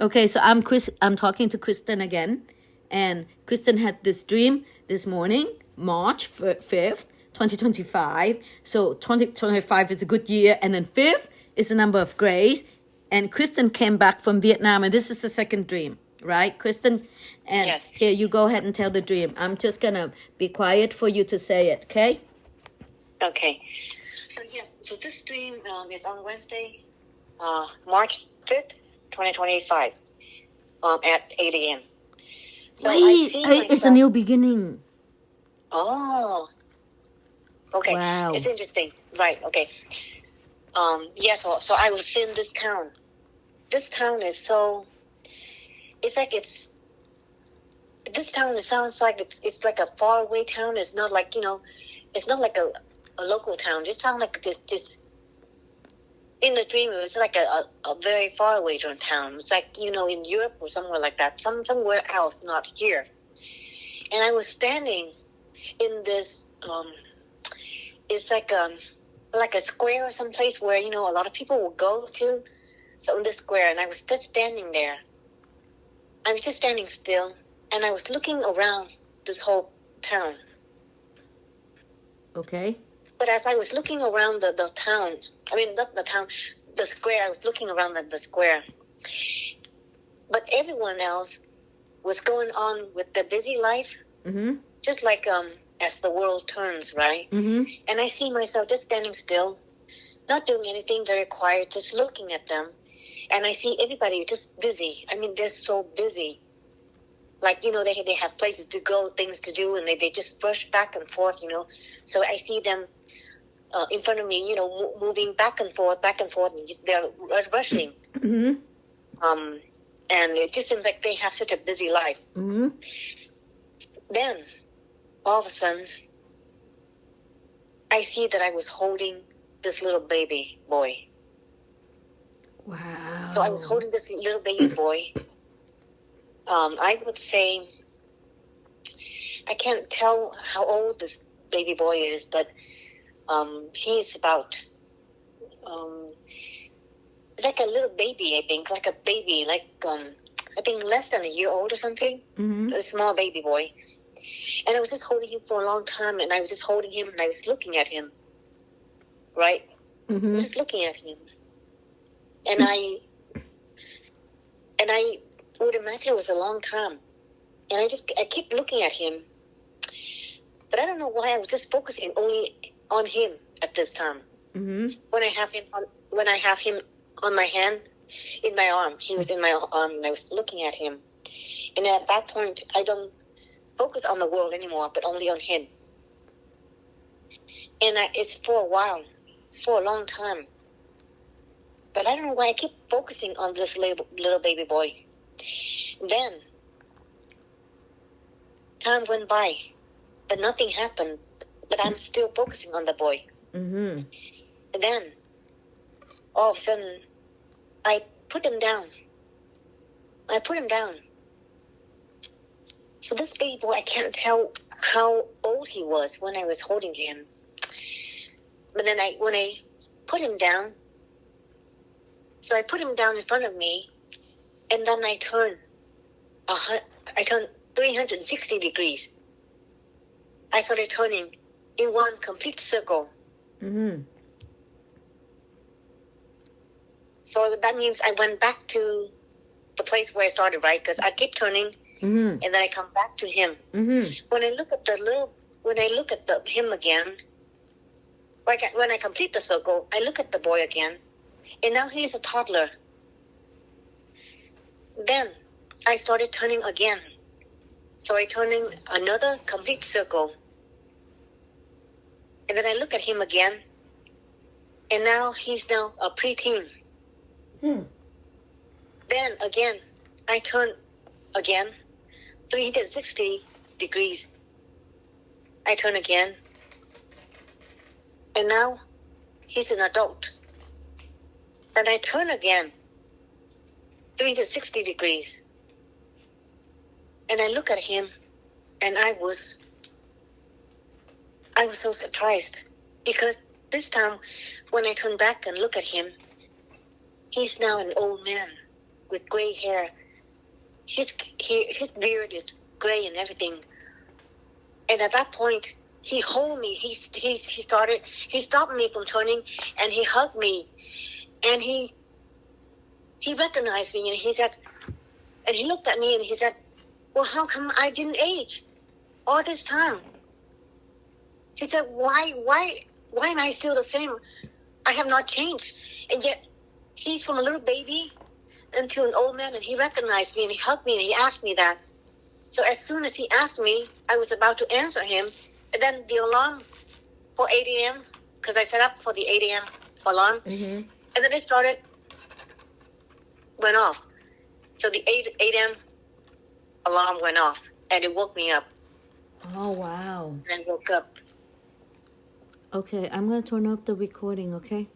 Okay, so I'm talking to Kristyn again, and Kristyn had this dream this morning, March 5th, 2025. So 2025 is a good year, and then 5th is the number of grace. And Kristyn came back from Vietnam, and this is the second dream, right, Kristyn? And Yes. here, you go ahead and tell the dream. I'm just gonna be quiet for you to say it, okay? Okay. So yes, so this dream is on Wednesday, March 5th, 2025, at 8 a.m. So Wait, it's a new beginning. Oh. Okay. Wow. It's interesting. Right. Okay. Yes. So I was in this town. This town is so. It's like it's. This town, it sounds like it's like a faraway town. It's not like, it's not like a local town. It sounds like this. In the dream, it was like a very far away from town. It's like, in Europe or somewhere like that. Somewhere else, not here. And I was standing in this. It's like a square or some place where, a lot of people will go to. So in this square, and I was just standing there. I was just standing still, and I was looking around this whole town. Okay. But as I was looking around the town, I mean, not the town, the square, I was looking around the square. But everyone else was going on with their busy life, just like as the world turns, right? Mm-hmm. And I see myself just standing still, not doing anything, very quiet, just looking at them. And I see everybody just busy. I mean, they're so busy. Like, they have places to go, things to do, and they just rush back and forth, So I see them in front of me, moving back and forth, and they're rushing. Mm-hmm. And it just seems like they have such a busy life. Mm-hmm. Then, all of a sudden, I see that I was holding this little baby boy. Wow. So I was holding this little baby boy. I would say, I can't tell how old this baby boy is, but he's about, like a little baby, I think, like a baby, like, I think less than a year old or something, a small baby boy. And I was just holding him for a long time, and I was just holding him, and I was looking at him, right? I was just looking at him. And I would imagine it was a long time. And I kept looking at him. But I don't know why I was just focusing only on him at this time. Mm-hmm. When I have him on my hand, in my arm, he was in my arm, and I was looking at him. And at that point, I don't focus on the world anymore, but only on him. And it's for a while, for a long time. But I don't know why I keep focusing on this little baby boy. Then, time went by, but nothing happened. But I'm still focusing on the boy. Mm-hmm. And then, all of a sudden, I put him down. So this baby boy, I can't tell how old he was when I was holding him. But then when I put him down, so I put him down in front of me, and then I turned 360 degrees. I started turning in one complete circle. Mm-hmm. So that means I went back to the place where I started, right? Because I keep turning, and then I come back to him. Mm-hmm. When I look at him again, when I complete the circle, I look at the boy again, and now he's a toddler. Then I started turning again. So I turned in another complete circle. And then I look at him again, and now he's now a preteen. Then again, I turn again, 360 degrees. I turn again, and now he's an adult. Then I turn again, 360 degrees. And I look at him, and I was so surprised, because this time when I turn back and look at him, he's now an old man. with gray hair. His beard is gray and everything. And at that point, he hold me. He stopped me from turning, and he hugged me, and he recognized me, and he said, and he looked at me, and he said, "Well, how come I didn't age all this time?" He said, "Why am I still the same? I have not changed." And yet, he's from a little baby into an old man, and he recognized me, and he hugged me, and he asked me that. So as soon as he asked me, I was about to answer him, and then the alarm for 8 a.m., because I set up for the 8 a.m. alarm, and then it went off. So the 8 a.m. alarm went off, and it woke me up. Oh, wow. And I woke up. Okay, I'm going to turn off the recording, okay?